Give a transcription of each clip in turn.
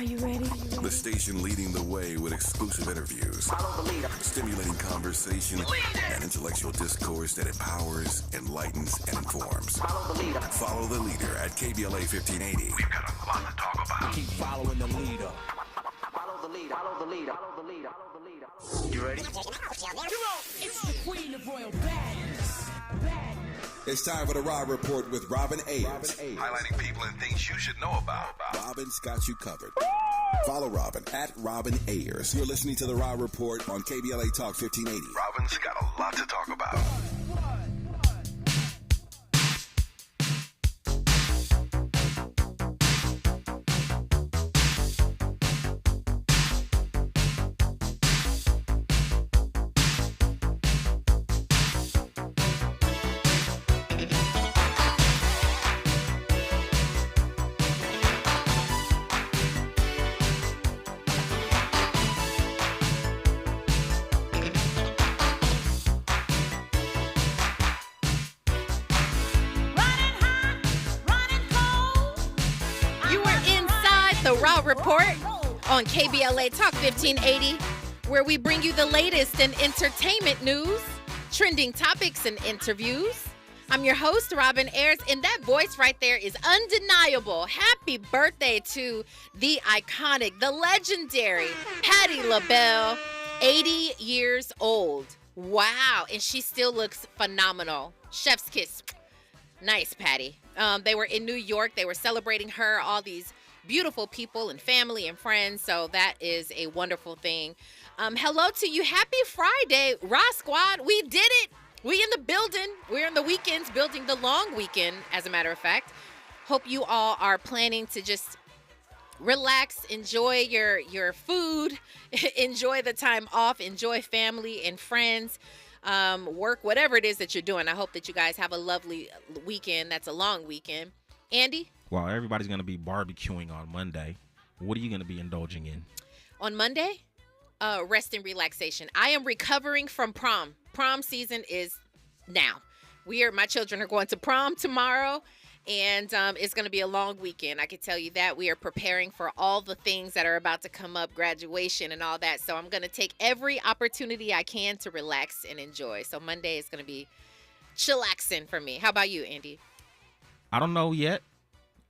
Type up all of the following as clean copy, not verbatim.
you ready? The station leading the way with exclusive interviews, Follow the leader. stimulating conversation, and intellectual discourse that empowers, enlightens, and informs. Follow the leader. Follow the leader at KBLA 1580. We've got a lot to talk about. Keep following the leader. Follow the leader. Follow the leader. Follow the leader. Follow the leader. You ready? It's the queen of royal badness. It's time for the Rob Report with Robin Ayers. Highlighting people and things you should know about. Robin's got you covered. Follow Robin at Robin Ayers. You're listening to the Rob Report on KBLA Talk 1580. Robin's got a lot to talk about. Report on KBLA Talk 1580, where we bring you the latest in entertainment news, trending topics, and interviews. I'm your host, Robin Ayers, and that voice right there is undeniable. Happy birthday to the iconic, the legendary Patti LaBelle, 80 years old. Wow, and she still looks phenomenal. Chef's kiss. Nice, Patti. They were in New York. They were celebrating her, all these beautiful people and family and friends, so that is a wonderful thing. Hello to you. Happy Friday, Raw Squad. We did it. We in the building. We're in the weekends, building the long weekend, as a matter of fact. Hope you all are planning to just relax, enjoy your food, enjoy the time off, enjoy family and friends, work, whatever it is that you're doing. I hope that you guys have a lovely weekend. That's a long weekend. Andy? Well, everybody's going to be barbecuing on Monday. What are you going to be indulging in? On Monday, rest and relaxation. I am recovering from prom. Prom season is now. My children are going to prom tomorrow, and it's going to be a long weekend. I can tell you that. We are preparing for all the things that are about to come up, graduation and all that. So I'm going to take every opportunity I can to relax and enjoy. So Monday is going to be chillaxing for me. How about you, Andy? I don't know yet,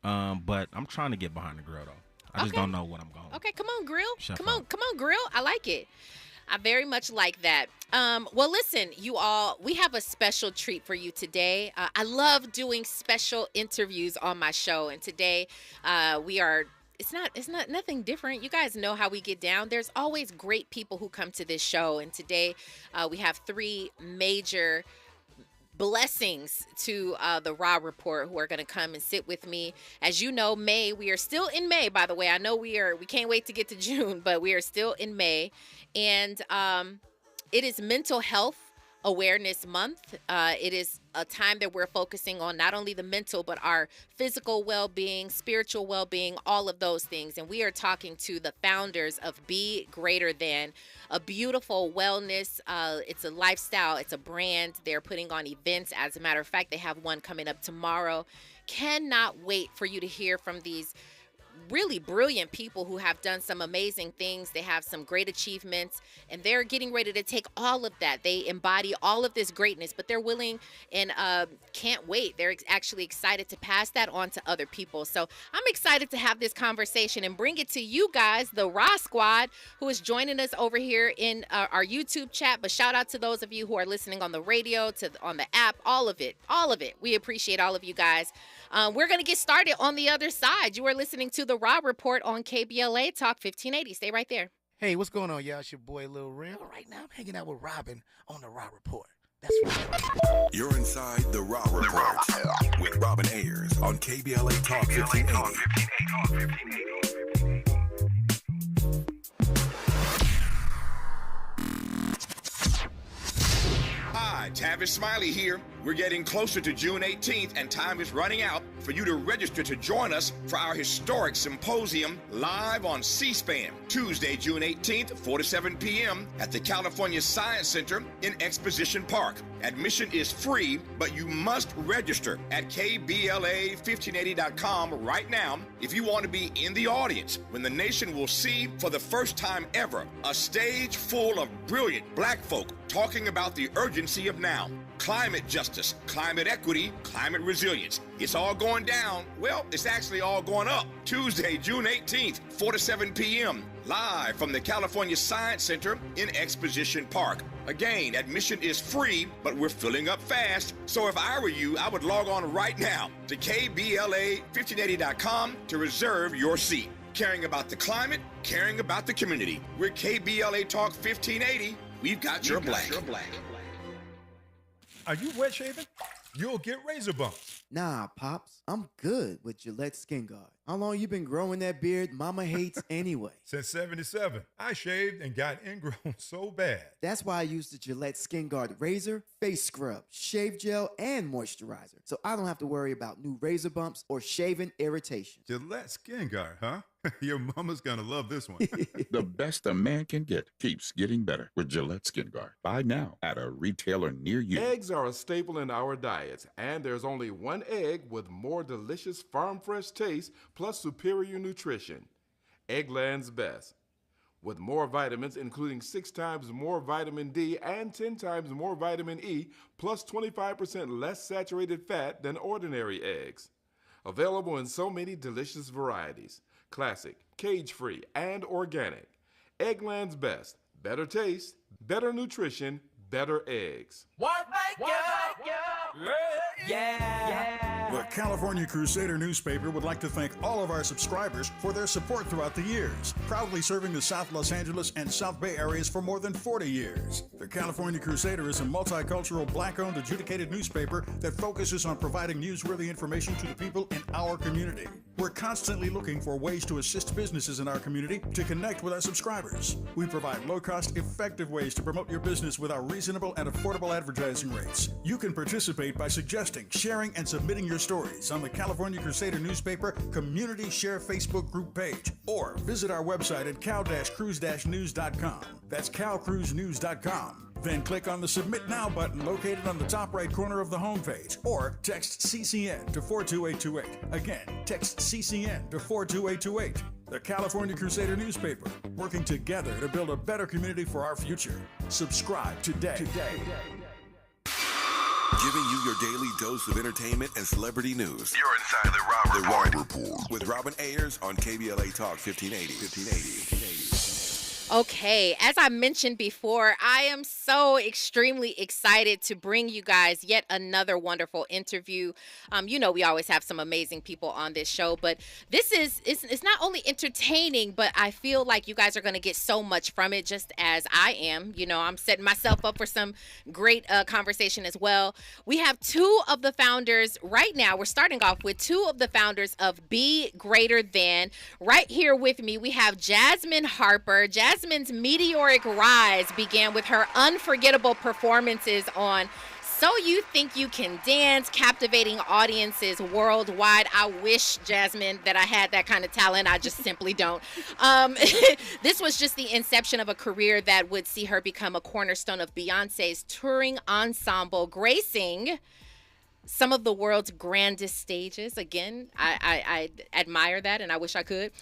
but I'm trying to get behind the grill, though. I just don't know what I'm going. Okay, come on, grill. Chef Come on, grill. I like it. I very much like that. Well, listen, you all, we have a special treat for you today. I love doing special interviews on my show, and today it's not nothing different. You guys know how we get down. There's always great people who come to this show, and today we have three major blessings to the Raw Report who are going to come and sit with me. As you know, May, we are still in May, by the way. I know we can't wait to get to June, but we are still in May. And it is Mental Health Awareness Month. It is a time that we're focusing on not only the mental, but our physical well-being, spiritual well-being, all of those things. And we are talking to the founders of Be Greater Than, a beautiful wellness. It's a lifestyle. It's a brand. They're putting on events. As a matter of fact, they have one coming up tomorrow. Cannot wait for you to hear from these really brilliant people who have done some amazing things. They have some great achievements, and they're getting ready to take all of that. They embody all of this greatness, but they're willing and can't wait. They're actually excited to pass that on to other people. So I'm excited to have this conversation and bring it to you guys, the Raw Squad, who is joining us over here in our YouTube chat. But shout out to those of you who are listening on the radio, on the app, all of it. We appreciate all of you guys. We're going to get started on the other side. You are listening to the Raw Report on KBLA Talk 1580. Stay right there. Hey, what's going on, y'all? It's your boy, Lil Rim. Right now, I'm hanging out with Robin on the Raw Report. That's right. You're inside the Raw Report with Robin Ayers on KBLA Talk 1580. Hi, Tavis Smiley here. We're getting closer to June 18th, and time is running out for you to register to join us for our historic symposium live on C-SPAN, Tuesday, June 18th, 4 to 7 p.m. at the California Science Center in Exposition Park. Admission is free, but you must register at KBLA1580.com right now if you want to be in the audience when the nation will see for the first time ever a stage full of brilliant black folk talking about the urgency of now. Climate justice, climate equity, climate resilience. It's all going down. Well, it's actually all going up. Tuesday, June 18th, 4 to 7 p.m. live from the California Science Center in Exposition Park. Again, admission is free, but we're filling up fast. So if I were you, I would log on right now to KBLA1580.com to reserve your seat. Caring about the climate, caring about the community. We're KBLA Talk 1580. We've got your black. Are you wet shaving? You'll get razor bumps. Nah, Pops, I'm good with Gillette Skin Guard. How long you been growing that beard Mama hates anyway? Since 77. I shaved and got ingrown so bad. That's why I use the Gillette Skin Guard razor, face scrub, shave gel, and moisturizer. So I don't have to worry about new razor bumps or shaving irritation. Gillette Skin Guard, huh? Your mama's gonna love this one. The best a man can get keeps getting better with Gillette Skin Guard. Buy now at a retailer near you. Eggs are a staple in our diets, and there's only one egg with more delicious farm fresh taste plus superior nutrition. Eggland's Best. With more vitamins, including 6 times more vitamin D and 10 times more vitamin E, plus 25% less saturated fat than ordinary eggs. Available in so many delicious varieties. Classic, cage-free, and organic. Eggland's Best. Better taste, better nutrition, better eggs. What make you? Yeah. The California Crusader newspaper would like to thank all of our subscribers for their support throughout the years, proudly serving the South Los Angeles and South Bay areas for more than 40 years. The California Crusader is a multicultural, black-owned, adjudicated newspaper that focuses on providing newsworthy information to the people in our community. We're constantly looking for ways to assist businesses in our community to connect with our subscribers. We provide low-cost, effective ways to promote your business with our reasonable and affordable advertising rates. You can participate by suggesting, sharing, and submitting your stories on the California Crusader newspaper Community Share Facebook group page, or visit our website at cal-cruise-news.com. That's calcruisenews.com. Then click on the Submit Now button located on the top right corner of the homepage, or text CCN to 42828. Again, text CCN to 42828. The California Crusader newspaper, working together to build a better community for our future. Subscribe today. Giving you your daily dose of entertainment and celebrity news. You're inside the Rob Report. With Robin Ayers on KBLA Talk 1580. Okay, as I mentioned before, I am so extremely excited to bring you guys yet another wonderful interview. We always have some amazing people on this show, but this is it's not only entertaining, but I feel like you guys are going to get so much from it, just as I am. I'm setting myself up for some great conversation as well. We have two of the founders right now. We're starting off with two of the founders of Be Greater Than. Right here with me, we have Jasmine Harper. Jasmine's meteoric rise began with her unforgettable performances on So You Think You Can Dance, captivating audiences worldwide. I wish, Jasmine, that I had that kind of talent. I just simply don't. This was just the inception of a career that would see her become a cornerstone of Beyonce's touring ensemble, gracing some of the world's grandest stages. Again, I admire that, and I wish I could.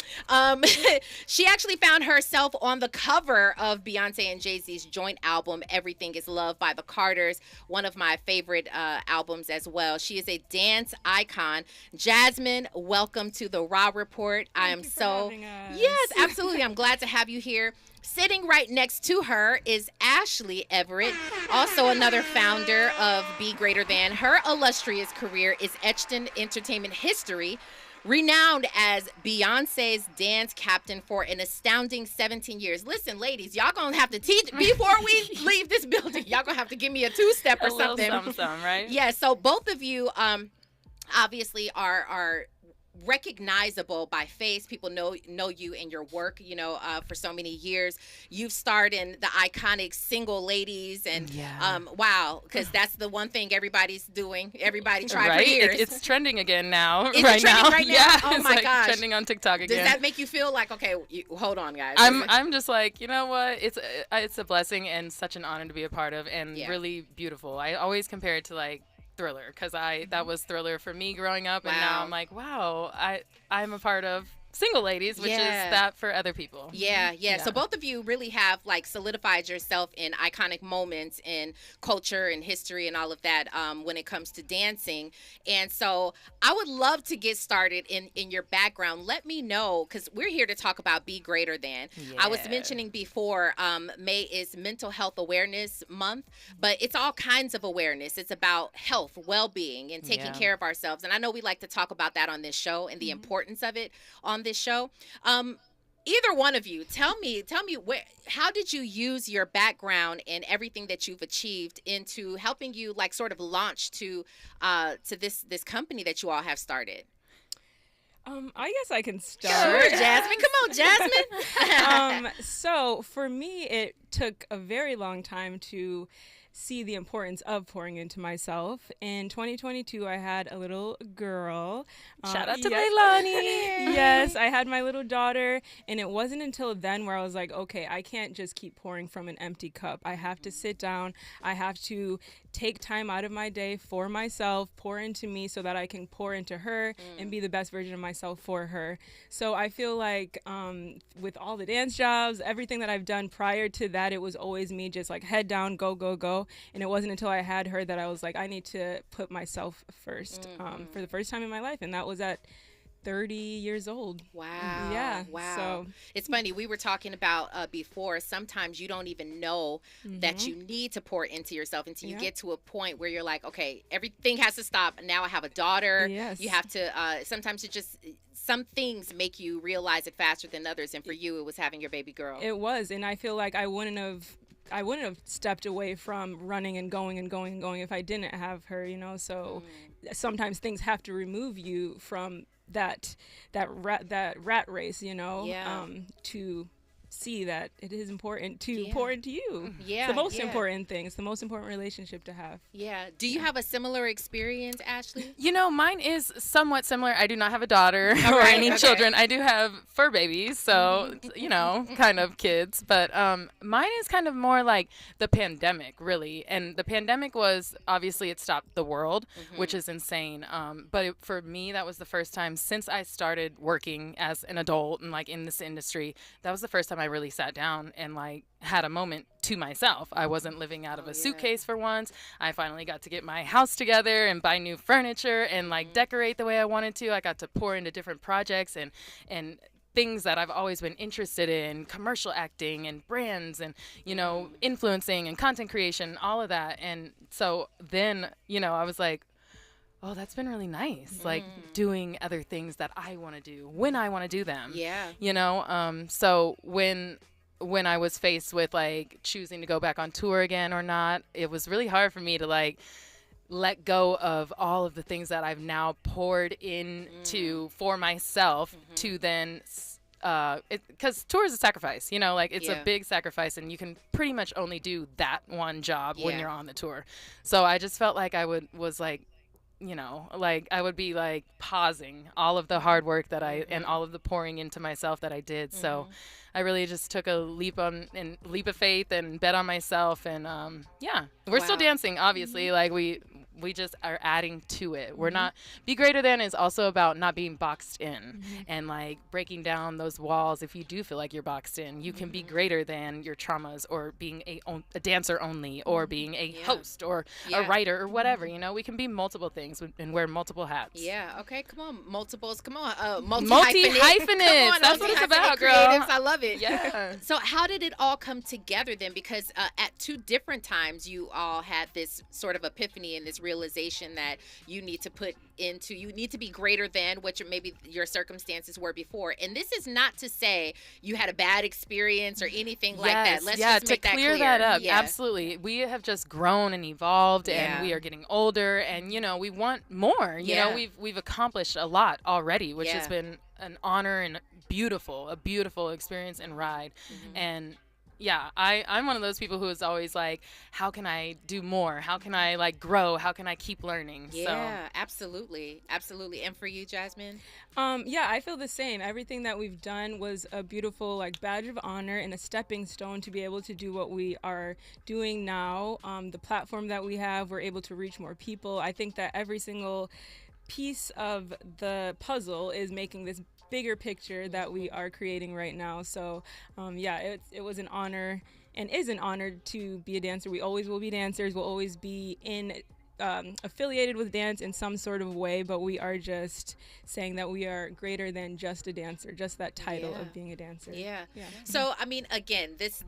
She actually found herself on the cover of Beyonce and Jay-Z's joint album, Everything Is Love by the Carters, one of my favorite albums as well. She is a dance icon. Jasmine, welcome to the Raw Report. Yes, absolutely. I'm glad to have you here. Sitting right next to her is Ashley Everett, also another founder of Be Greater Than. Her illustrious career is etched in entertainment history, renowned as Beyonce's dance captain for an astounding 17 years. Listen, ladies, y'all gonna have to teach before we leave this building. Y'all gonna have to give me a two-step or something. Something, right? Yeah, so both of you obviously are recognizable by face. People know you and your work, for so many years. You've starred in the iconic Single Ladies, and wow, because that's the one thing everybody's doing. Everybody tried for years. It's trending again now. Is it trending right now? Yeah, oh it's my gosh, trending on TikTok again. Does that make you feel like, okay, hold on, guys? I'm just like, you know what? It's a blessing and such an honor to be a part of, and really beautiful. I always compare it to like Thriller, because that was Thriller for me growing up, and now I'm like, wow, I'm a part of Single Ladies, which is that for other people. Yeah. So both of you really have like solidified yourself in iconic moments in culture and history and all of that when it comes to dancing. And so I would love to get started in your background. Let me know, because we're here to talk about Be Greater Than. I was mentioning before, May is Mental Health Awareness Month, but it's all kinds of awareness. It's about health, well-being, and taking care of ourselves. And I know we like to talk about that on this show and the importance of it on this show. Either one of you, tell me how did you use your background and everything that you've achieved into helping you like sort of launch to this company that you all have started? I guess I can start. Sure, Jasmine. Come on, Jasmine. So for me, it took a very long time to see the importance of pouring into myself. In 2022, I had a little girl. Shout out to Leilani. Yes, I had my little daughter, and it wasn't until then where I was like, okay, I can't just keep pouring from an empty cup. I have to sit down. I have to take time out of my day for myself, pour into me so that I can pour into her and be the best version of myself for her. So I feel like with all the dance jobs, everything that I've done prior to that, it was always me just like head down, go, go, go. And it wasn't until I had her that I was like, I need to put myself first for the first time in my life. And that was at 30 years old. Wow. Yeah. Wow. So it's funny. We were talking about before, sometimes you don't even know that you need to pour into yourself until you get to a point where you're like, okay, everything has to stop. Now I have a daughter. Yes. You have to, sometimes some things make you realize it faster than others. And for you, it was having your baby girl. It was. And I feel like I wouldn't have stepped away from running and going if I didn't have her, so sometimes things have to remove you from that rat race, to see that it is important to pour into you. Yeah. It's the most important thing. It's the most important relationship to have. Yeah. Do you have a similar experience, Ashley? Mine is somewhat similar. I do not have a daughter or any children. I do have fur babies, so, kind of kids. But mine is kind of more like the pandemic, really. And the pandemic was, obviously, it stopped the world, which is insane. But for me, that was the first time since I started working as an adult and, like, in this industry, that was the first time I really sat down and like had a moment to myself. I wasn't living out of a suitcase for once. I finally got to get my house together and buy new furniture and like decorate the way I wanted to. I got to pour into different projects and things that I've always been interested in, commercial acting and brands and, influencing and content creation, all of that. And so then, I was like, oh, that's been really nice. Like doing other things that I want to do when I want to do them. Yeah. So when I was faced with like choosing to go back on tour again or not, it was really hard for me to like let go of all of the things that I've now poured into for myself to then because tour is a sacrifice, it's a big sacrifice, and you can pretty much only do that one job when you're on the tour. So I just felt like I was like, I would be like pausing all of the hard work that and all of the pouring into myself that I did. So I really just took a leap of faith and bet on myself. And we're still dancing, obviously. Like we just are adding to it. We're not, Be Greater Than is also about not being boxed in and like breaking down those walls. If you do feel like you're boxed in, you can be greater than your traumas or being a dancer only or being a host or a writer or whatever, we can be multiple things and wear multiple hats. Yeah. Okay. Come on. Multiples. Come on. Multi-hyphenates. That's what it's about, girl. Creatives. I love it. Yeah. So how did it all come together then? Because at two different times you all had this sort of epiphany and this realization that you need to be greater than what maybe your circumstances were before. And this is not to say you had a bad experience or anything like that. Let's just make that clear. That up. Yeah. Absolutely. We have just grown and evolved, and we are getting older, and, you know, we want more. You know, we've accomplished a lot already, which has been an honor and a beautiful experience and ride. And yeah, I'm one of those people who is always like, how can I do more? How can I like grow? How can I keep learning? Yeah, absolutely. And for you, Jasmine? Yeah, I feel the same. Everything that we've done was a beautiful like badge of honor and a stepping stone to be able to do what we are doing now. The platform that we have, we're able to reach more people. I think that every single piece of the puzzle is making this bigger picture that we are creating right now. So it was an honor and is an honor to be a dancer. We always will be dancers. We'll always be affiliated with dance in some sort of way, but we are just saying that we are greater than just a dancer, just that title of being a dancer. So I mean, again, this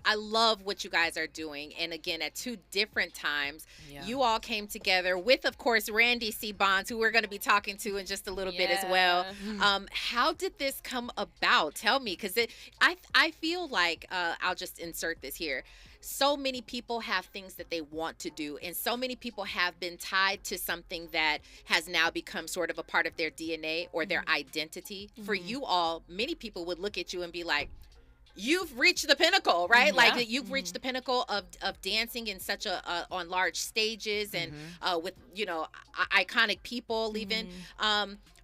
I love what you guys are doing. And again, at two different times, you all came together with, of course, Randy C. Bonds, who we're going to be talking to in just a little bit as well. How did this come about? Tell me, because I feel like, I'll just insert this here. So many people have things that they want to do, and so many people have been tied to something that has now become sort of a part of their DNA or their identity. For you all, many people would look at you and be like, you've reached the pinnacle, right? Like you've reached the pinnacle of dancing in such on large stages and with, you know, iconic people even.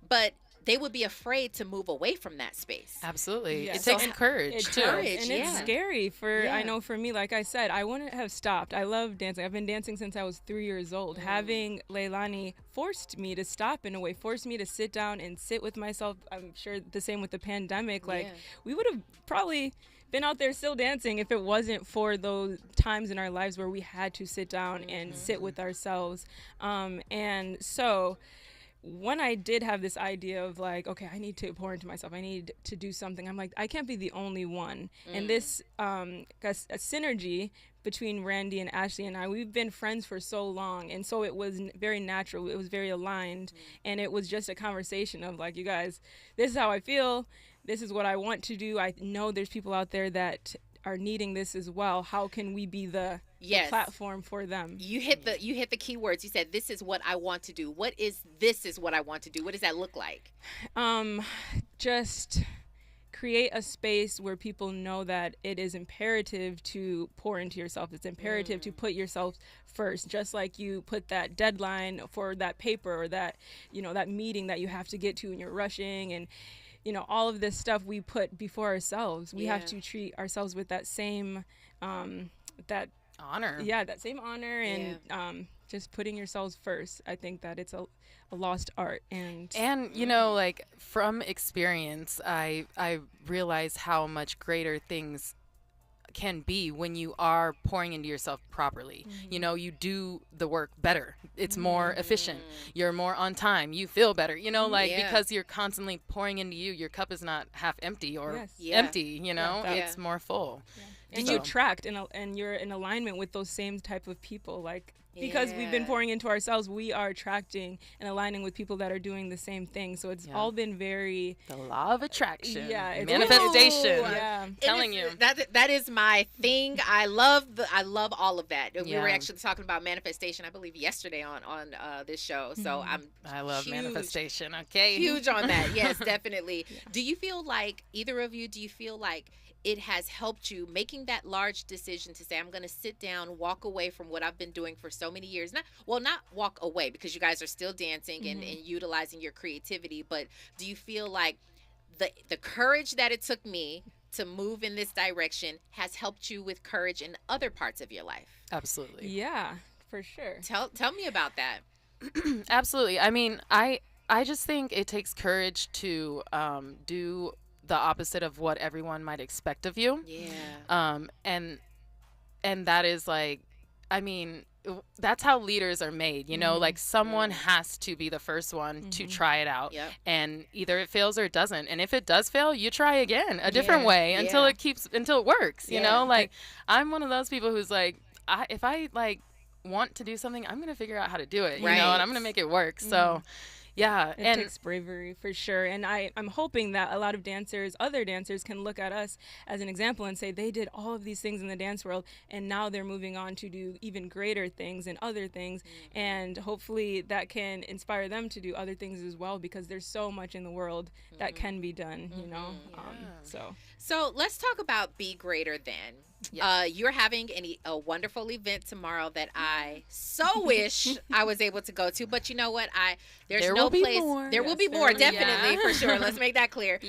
But they would be afraid to move away from that space. Absolutely. It takes courage, too. And it's scary I know for me, like I said, I wouldn't have stopped. I love dancing. I've been dancing since I was 3 years old. Having Leilani forced me to stop in a way, forced me to sit down and sit with myself. I'm sure the same with the pandemic. Like we would have probably been out there still dancing if it wasn't for those times in our lives where we had to sit down and sit with ourselves. And so when I did have this idea of like, okay, I need to pour into myself, I need to do something, I'm like, I can't be the only one. And this a synergy between Randy and Ashley and I, we've been friends for so long, and so it was very natural, it was very aligned, and it was just a conversation of like, you guys, this is how I feel, this is what I want to do, I know there's people out there that are needing this as well. How can we be the platform for them? You hit the key words. You said, this is what I want to do. What is this is what I want to do? What does that look like? Just create a space where people know that it is imperative to pour into yourself. It's imperative to put yourself first, just like you put that deadline for that paper or that, you know, that meeting that you have to get to and you're rushing, and you know, all of this stuff we put before ourselves. We have to treat ourselves with that same, that honor. Yeah, that same honor and just putting yourselves first. I think that it's a lost art. And you know, like from experience, I realize how much greater things can be when you are pouring into yourself properly. You know, you do the work better. It's more efficient. You're more on time. You feel better. You know, like because you're constantly pouring into you, your cup is not half empty or empty, you know, it's more full. And you attract and you're in alignment with those same type of people, like because we've been pouring into ourselves, we are attracting and aligning with people that are doing the same thing. So it's all been very the law of attraction, it's manifestation. Telling you that is my thing. I love all of that. We were actually talking about manifestation, I believe, yesterday on this show. So I love manifestation. Okay, huge on that. Yes, definitely. Do you feel like either of you? Do you feel like it has helped you making that large decision to say, I'm going to sit down, walk away from what I've been doing for so many years? Not walk away, because you guys are still dancing and utilizing your creativity, but do you feel like the courage that it took me to move in this direction has helped you with courage in other parts of your life? Absolutely. Yeah, for sure. Tell me about that. Absolutely. I mean, I just think it takes courage to do the opposite of what everyone might expect of you. And that is like, I mean, that's how leaders are made, you know, like someone has to be the first one to try it out, and either it fails or it doesn't. And if it does fail, you try again a different way until it works, you know, like I'm one of those people who's like, if I like want to do something, I'm going to figure out how to do it, you Right. know, and I'm going to make it work. So, yeah. It takes bravery for sure. And I'm hoping that a lot of other dancers can look at us as an example and say they did all of these things in the dance world and now they're moving on to do even greater things and other things. And hopefully that can inspire them to do other things as well, because there's so much in the world that can be done, you know? So let's talk about Be Greater Than. You're having a wonderful event tomorrow that I so wish I was able to go to, but you know what? There will be more. There will be more, definitely, for sure. Let's make that clear.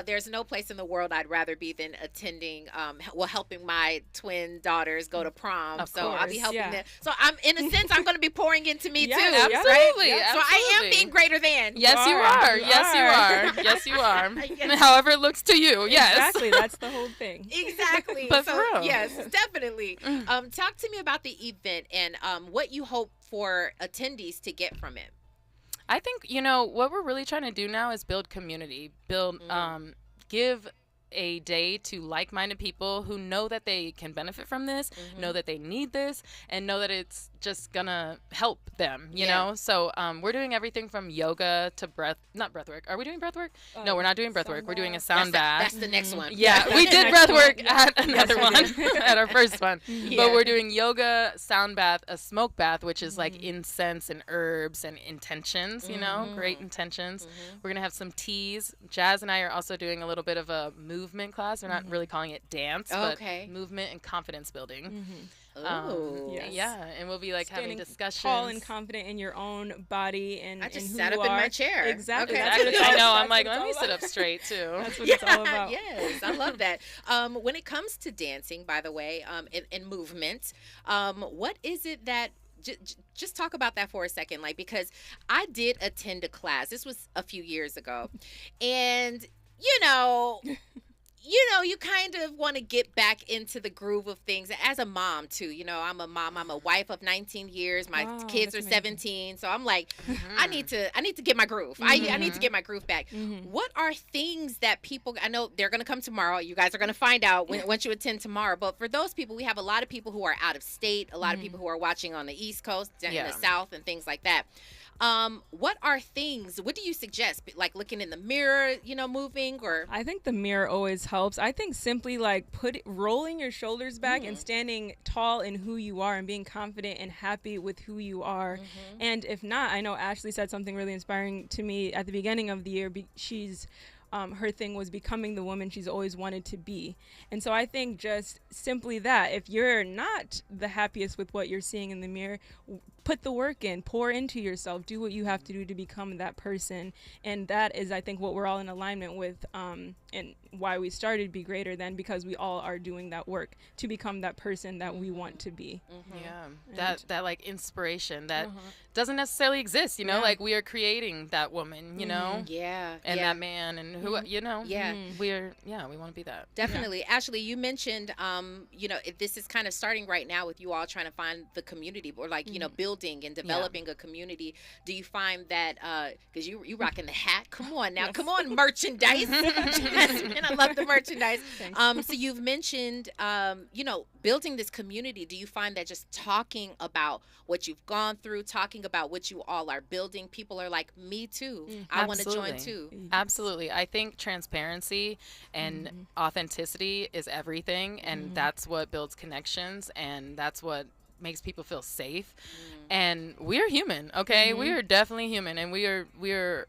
There's no place in the world I'd rather be than attending, helping my twin daughters go to prom. I'll be helping them. So in a sense, I'm going to be pouring into me too. Absolutely. Right? Absolutely. So I am being greater than. Yes, you are. Yes, you are. Yes, you are. However it looks to you. Yes. Exactly. That's the whole thing. Exactly. But for real. Yes, definitely. Talk to me about the event and what you hope for attendees to get from it. I think, you know, what we're really trying to do now is build community, give a day to like-minded people who know that they can benefit from this, know that they need this, and know that it's just gonna help them, you know? So we're doing everything from yoga to not breathwork. Are we doing breathwork? No, we're not doing breathwork. We're doing a sound bath. That's the next one. Yeah, we did breathwork at another one, at our first one. But we're doing yoga, sound bath, a smoke bath, which is like incense and herbs and intentions, you know? Great intentions. We're gonna have some teas. Jazz and I are also doing a little bit of a movement class. We're not really calling it dance, but movement and confidence building. Yeah, and we'll be like having discussions. Tall and confident in your own body and I just who sat you up in are. my chair. Exactly. I know. I'm like, let me sit up straight too. That's what it's all about. Yes, I love that. When it comes to dancing, by the way, and movement, what is it that just talk about that for a second, like, because I did attend a class. This was a few years ago, and you kind of want to get back into the groove of things as a mom too. You know, I'm a mom. I'm a wife of 19 years. My kids are 17. So I'm like, I need to get my groove. I need to get my groove back. What are things that people, I know they're going to come tomorrow. You guys are going to find out once you attend tomorrow. But for those people, we have a lot of people who are out of state, a lot of people who are watching on the East Coast, in the South, and things like that. What do you suggest? Like looking in the mirror, moving, or? I think the mirror always helps. I think simply like rolling your shoulders back and standing tall in who you are and being confident and happy with who you are. And if not, I know Ashley said something really inspiring to me at the beginning of the year. Her thing was becoming the woman she's always wanted to be. And so I think just simply that, if you're not the happiest with what you're seeing in the mirror, put the work in, pour into yourself, do what you have to do to become that person. And that is, I think, what we're all in alignment with, and why we started Be Greater Than, because we all are doing that work to become that person that we want to be. That like inspiration that doesn't necessarily exist, you know, like we are creating that woman, you know, and that man, and who, you know, we want to be that. Definitely. Ashley, you mentioned, this is kind of starting right now with you all trying to find the community, or like, building and developing a community. Do you find that, because you rocking the hat, come on now, come on, merchandise. And I love the merchandise. So you've mentioned, building this community. Do you find that just talking about what you've gone through, talking about what you all are building, people are like, me too, I want to join too? Absolutely. I think transparency and authenticity is everything, and that's what builds connections, and that's what makes people feel safe. And we're human, okay? We are definitely human, and we are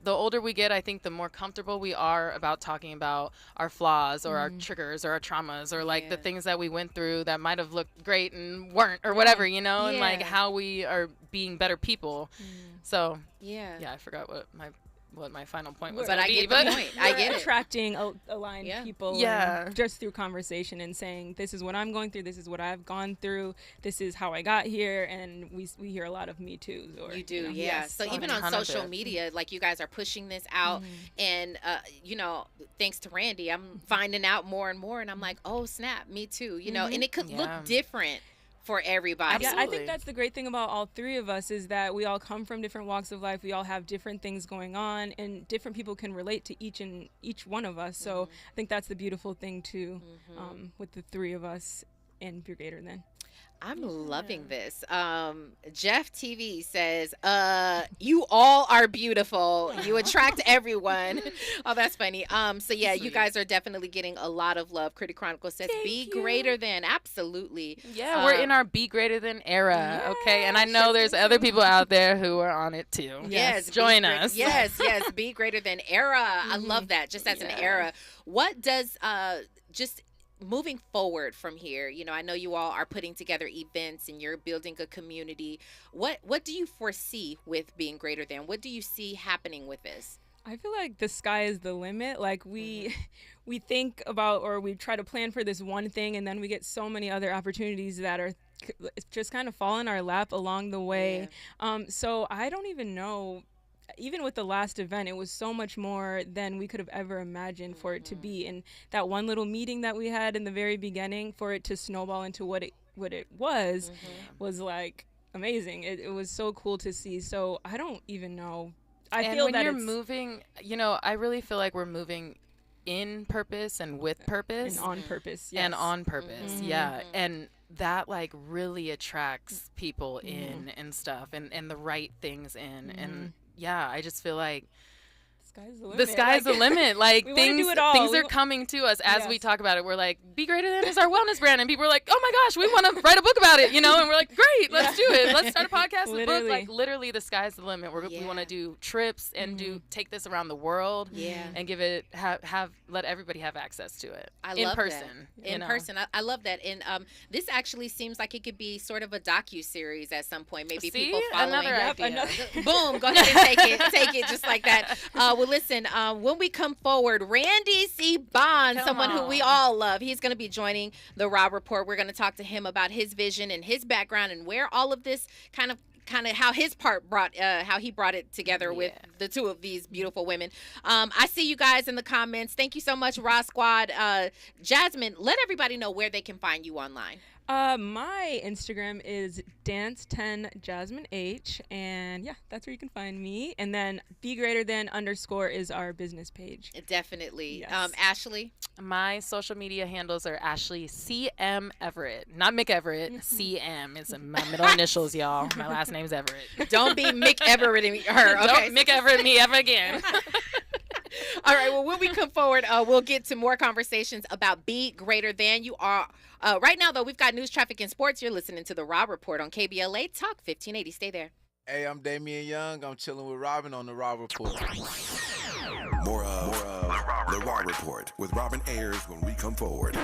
the older we get, I think the more comfortable we are about talking about our flaws or our triggers or our traumas, or like the things that we went through that might have looked great and weren't, or whatever, you know, and like how we are being better people. So I forgot what my final point was. But I get the point. I get it. Attracting aligned people just through conversation and saying, this is what I'm going through, this is what I've gone through, this is how I got here, and we hear a lot of Me Too's. Or, you do, So even on social media, like you guys are pushing this out, and thanks to Randy, I'm finding out more and more, and I'm like, oh snap, me too, and it could look different for everybody. Yeah, I think that's the great thing about all three of us, is that we all come from different walks of life. We all have different things going on, and different people can relate to each one of us. So I think that's the beautiful thing too, with the three of us and Be Greater Than. I'm loving this. Jeff TV says, you all are beautiful. You attract everyone. Oh, that's funny. So yeah, you guys are definitely getting a lot of love. Critic Chronicle says, be greater than. Absolutely. Yeah, we're in our be greater than era. Okay. And I know there's other people out there who are on it too. Yes. Join us. Yes. Be greater than era. I love that. Just as an era. What does, just moving forward from here, you know, I know you all are putting together events and you're building a community. What do you foresee with being greater than? What do you see happening with this? I feel like the sky is the limit. Like we think about, or we try to plan for this one thing, and then we get so many other opportunities that are just kind of fall in our lap along the way. So I don't even know. Even with the last event, it was so much more than we could have ever imagined for it to be. And that one little meeting that we had in the very beginning, for it to snowball into what it was like amazing. It was so cool to see. So I don't even know. I feel when that you're moving, you know, I really feel like we're moving in purpose and with purpose. And on purpose. Yes. And on purpose. Yeah. And that like really attracts people in and stuff, and the right things in. And yeah, I just feel like the sky's the limit. Like things are coming to us as we talk about it. We're like, be greater than is our wellness brand, and people are like, oh my gosh, we want to write a book about it, you know? And we're like, great, let's do it. Let's start a podcast, a book. Like literally, the sky's the limit. We want to do trips and take this around the world, and give it let everybody have access to it. I in love person. That. In person, I love that. And this actually seems like it could be sort of a docu-series at some point. Maybe people following. Boom, go ahead and take it just like that. Well, listen, when we come forward, Randy C. Bond, someone who we all love, he's going to be joining the Raw Report. We're going to talk to him about his vision and his background and where all of this kind of how his part how he brought it together with the two of these beautiful women. I see you guys in the comments. Thank you so much, Raw Squad. Jasmine, let everybody know where they can find you online. My Instagram is dance10jasmineH, and yeah, that's where you can find me. And then be greater than _ is our business page. Definitely. Yes. Ashley? My social media handles are Ashley CM Everett, not Mick Everett. CM is my middle initials, y'all. My last name's Everett. Don't be Mick Everett her. Okay. Don't Mick Everett me ever again. All right. Well, when we come forward, we'll get to more conversations about be greater than. You are right now, though. We've got news, traffic, and sports. You're listening to the Raw Report on KBLA Talk 1580. Stay there. Hey, I'm Damian Young. I'm chilling with Robin on the Raw Report. More of the Raw Report with Robin Ayers when we come forward.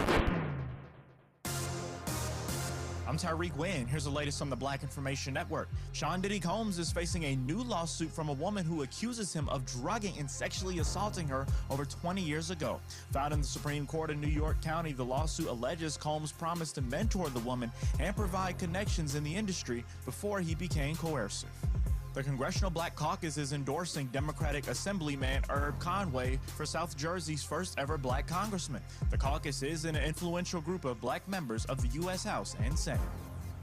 I'm Tyreek Wynn. Here's the latest on the Black Information Network. Sean Diddy Combs is facing a new lawsuit from a woman who accuses him of drugging and sexually assaulting her over 20 years ago. Found in the Supreme Court in New York County, the lawsuit alleges Combs promised to mentor the woman and provide connections in the industry before he became coercive. The Congressional Black Caucus is endorsing Democratic Assemblyman Herb Conway for South Jersey's first ever black congressman. The caucus is an influential group of black members of the U.S. House and Senate.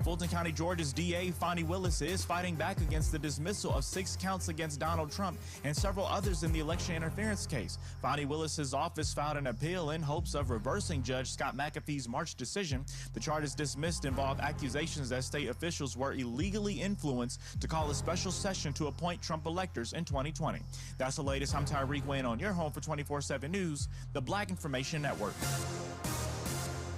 Fulton County, Georgia's DA, Fonnie Willis, is fighting back against the dismissal of 6 counts against Donald Trump and several others in the election interference case. Fonnie Willis's office filed an appeal in hopes of reversing Judge Scott McAfee's March decision. The charges dismissed involve accusations that state officials were illegally influenced to call a special session to appoint Trump electors in 2020. That's the latest. I'm Tyreek Wayne on your home for 24/7 News, the Black Information Network.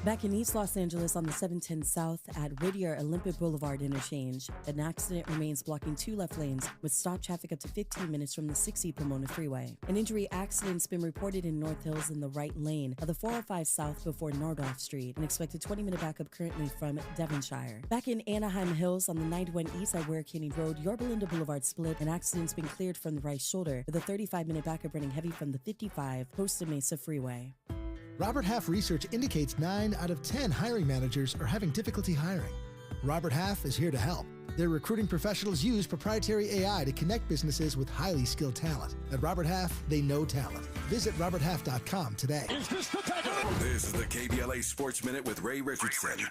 Back in East Los Angeles on the 710 South at Whittier Olympic Boulevard interchange, an accident remains blocking 2 left lanes with stop traffic up to 15 minutes from the 60 Pomona Freeway. An injury accident's been reported in North Hills in the right lane of the 405 South before Nardolph Street. An expected 20-minute backup currently from Devonshire. Back in Anaheim Hills on the 91 East at Ware Caney Road, Yorba Linda Boulevard split. An accident's been cleared from the right shoulder with a 35-minute backup running heavy from the 55 Costa Mesa Freeway. Robert Half research indicates 9 out of 10 hiring managers are having difficulty hiring. Robert Half is here to help. Their recruiting professionals use proprietary AI to connect businesses with highly skilled talent. At Robert Half, they know talent. Visit roberthalf.com today. This is the KBLA Sports Minute with Ray Richardson.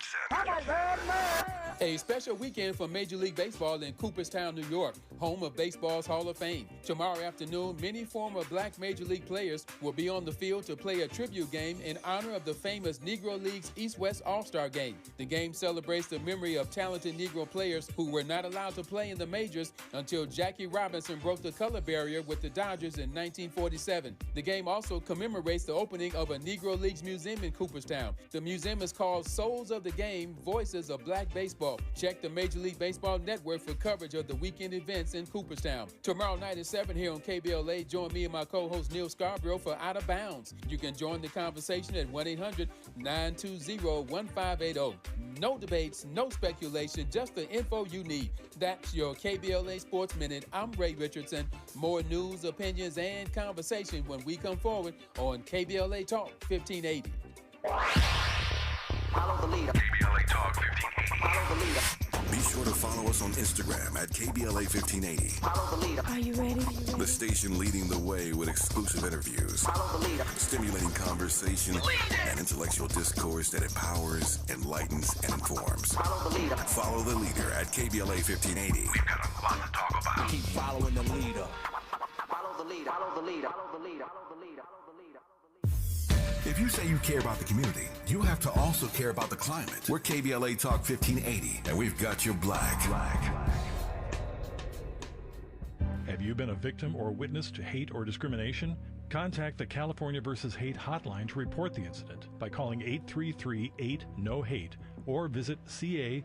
A special weekend for Major League Baseball in Cooperstown, New York, home of baseball's Hall of Fame. Tomorrow afternoon, many former black Major League players will be on the field to play a tribute game in honor of the famous Negro League's East-West All-Star Game. The game celebrates the memory of talented Negro players who were not allowed to play in the majors until Jackie Robinson broke the color barrier with the Dodgers in 1947. The game also commemorates the opening of a Negro Leagues museum in Cooperstown. The museum is called Souls of the Game, Voices of Black Baseball. Check the Major League Baseball Network for coverage of the weekend events in Cooperstown. Tomorrow night at 7 here on KBLA, join me and my co-host Neil Scarborough for Out of Bounds. You can join the conversation at 1-800-920-1580. No debates, no speculation, just the info you need. That's your KBLA Sports Minute. I'm Ray Richardson. More news, opinions, and conversation when we come forward on KBLA Talk 1580. Follow the leader. KBLA Talk 1580. Follow the leader. Be sure to follow us on Instagram at KBLA 1580. Follow the leader. Are you ready? The station leading the way with exclusive interviews, Follow the leader. stimulating conversation, and intellectual discourse that empowers, enlightens, and informs. Follow the leader. Follow the leader at KBLA 1580. We've got a lot to talk about. Keep following the leader. Follow the leader. Follow the leader. Follow the leader. Follow the leader. If you say you care about the community, you have to also care about the climate. We're KBLA Talk 1580, and we've got your black. Have you been a victim or witness to hate or discrimination? Contact the California vs. Hate hotline to report the incident by calling 833-8-NO-HATE or visit cavshate.org.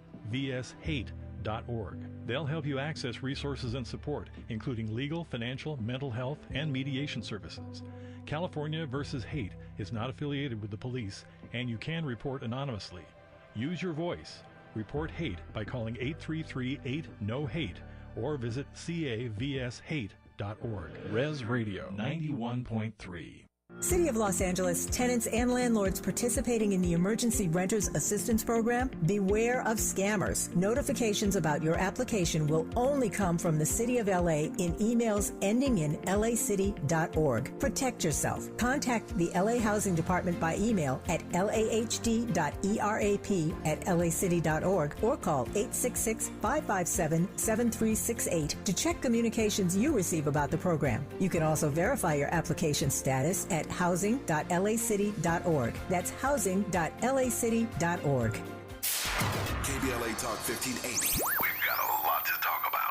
They'll help you access resources and support, including legal, financial, mental health, and mediation services. California vs. Hate is not affiliated with the police, and you can report anonymously. Use your voice. Report hate by calling 833-8-NO-HATE or visit cavshate.org. Res Radio 91.3. City of Los Angeles tenants and landlords participating in the Emergency Renters Assistance Program, beware of scammers. Notifications about your application will only come from the City of LA in emails ending in lacity.org. Protect yourself. Contact the LA Housing Department by email at lahd.erap@lacity.org or call 866-557-7368 to check communications you receive about the program. You can also verify your application status at housing.lacity.org. That's housing.lacity.org. KBLA Talk 1580. We've got a lot to talk about.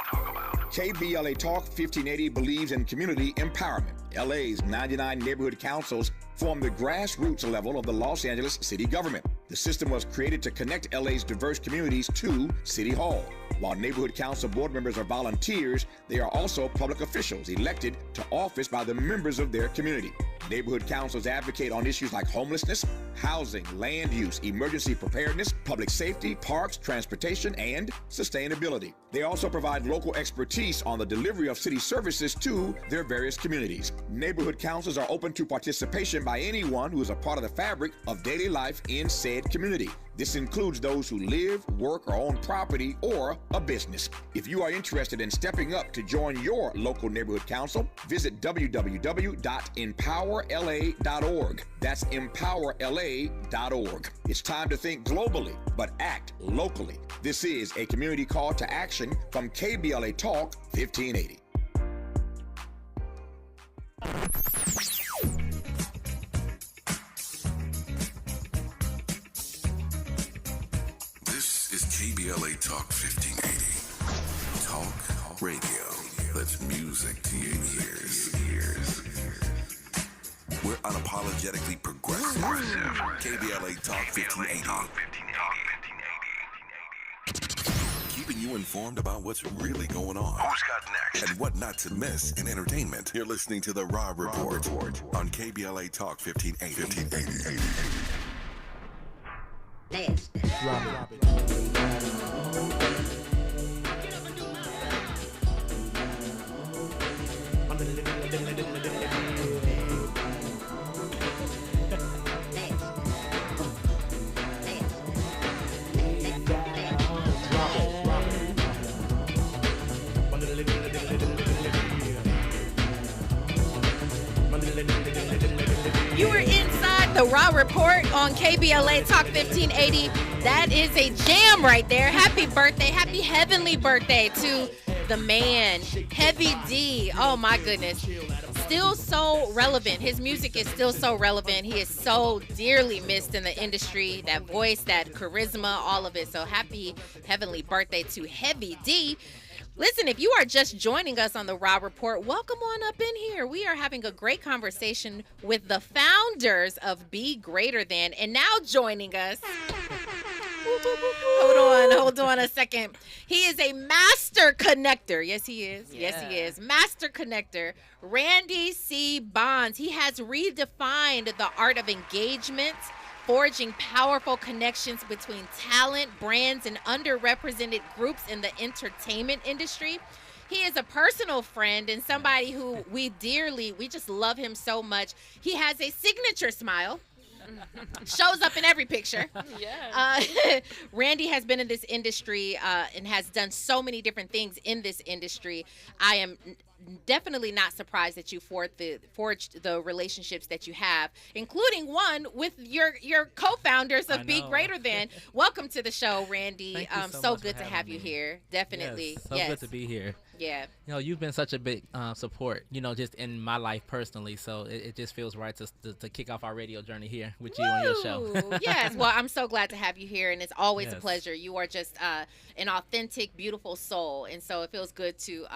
KBLA Talk 1580 believes in community empowerment. LA's 99 neighborhood councils form the grassroots level of the Los Angeles city government. The system was created to connect LA's diverse communities to City Hall. While neighborhood council board members are volunteers, they are also public officials elected to office by the members of their community. Neighborhood councils advocate on issues like homelessness, housing, land use, emergency preparedness, public safety, parks, transportation, and sustainability. They also provide local expertise on the delivery of city services to their various communities. Neighborhood councils are open to participation by anyone who is a part of the fabric of daily life in said community. This includes those who live, work, or own property or a business. If you are interested in stepping up to join your local neighborhood council, visit www.empowerla.org. That's empowerla.org. It's time to think globally, but act locally. This is a community call to action from KBLA Talk 1580. This is KBLA Talk 1580. Talk radio. That's music to your ears. We're unapologetically progressive. KBLA Talk 1580. Keeping you informed about what's really going on. Who's got next? And what not to miss in entertainment. You're listening to The Rob Report on KBLA Talk 1580. Robin. The Raw Report on KBLA Talk 1580. That is a jam right there. Happy birthday. Happy heavenly birthday to the man, Heavy D. Oh, my goodness. Still so relevant. His music is still so relevant. He is so dearly missed in the industry. That voice, that charisma, all of it. So happy heavenly birthday to Heavy D. Listen, if you are just joining us on the Raw Report, welcome on up in here. We are having a great conversation with the founders of Be Greater Than. And now joining us, hold on a second. He is a master connector. Yes, he is. Yeah. Yes, he is. Master connector, Randy C. Bonds. He has redefined the art of engagement, forging powerful connections between talent, brands, and underrepresented groups in the entertainment industry. He is a personal friend and somebody who we just love him so much. He has a signature smile. Shows up in every picture. Yeah. Randy has been in this industry and has done so many different things in this industry. I am definitely not surprised that you forged the relationships that you have, including one with your co-founders of Be Greater Than. Welcome to the show, Randy. Thank you so much good for to having have you me. here. Definitely. Yes, good to be here. Yeah. You know, you've been such a big support, you know, just in my life personally. So it just feels right to kick off our radio journey here with you on your show. Yes. Well, I'm so glad to have you here, and it's always a Yes. pleasure. You are just an authentic, beautiful soul, and so it feels good to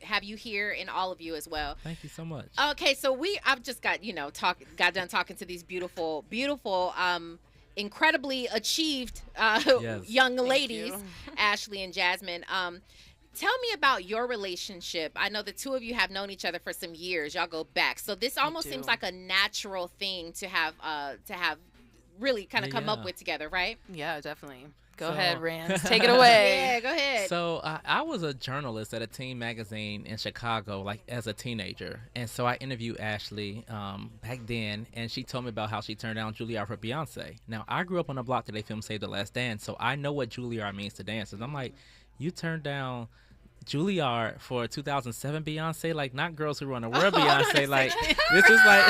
have you here and all of you as well. Thank you so much. Okay, so I've just got got done talking to these beautiful, incredibly achieved Yes. young Thank ladies, you. Ashley and Jasmine. Tell me about your relationship. I know the two of you have known each other for some years. Y'all go back, so this almost do. seems like a natural thing to have really kind of come up Yeah. with together, right? Yeah, definitely. Go So- ahead, Rance. Take it away. Yeah, go ahead. So I was a journalist at a teen magazine in Chicago, like as a teenager, and so I interviewed Ashley back then, and she told me about how she turned down Juilliard for Beyonce. Now I grew up on the block that they filmed Save the Last Dance, so I know what Juilliard means to dancers. I'm like, you turned down Juilliard for 2007 Beyonce, like not Girls Who Run the World Beyonce, like this is like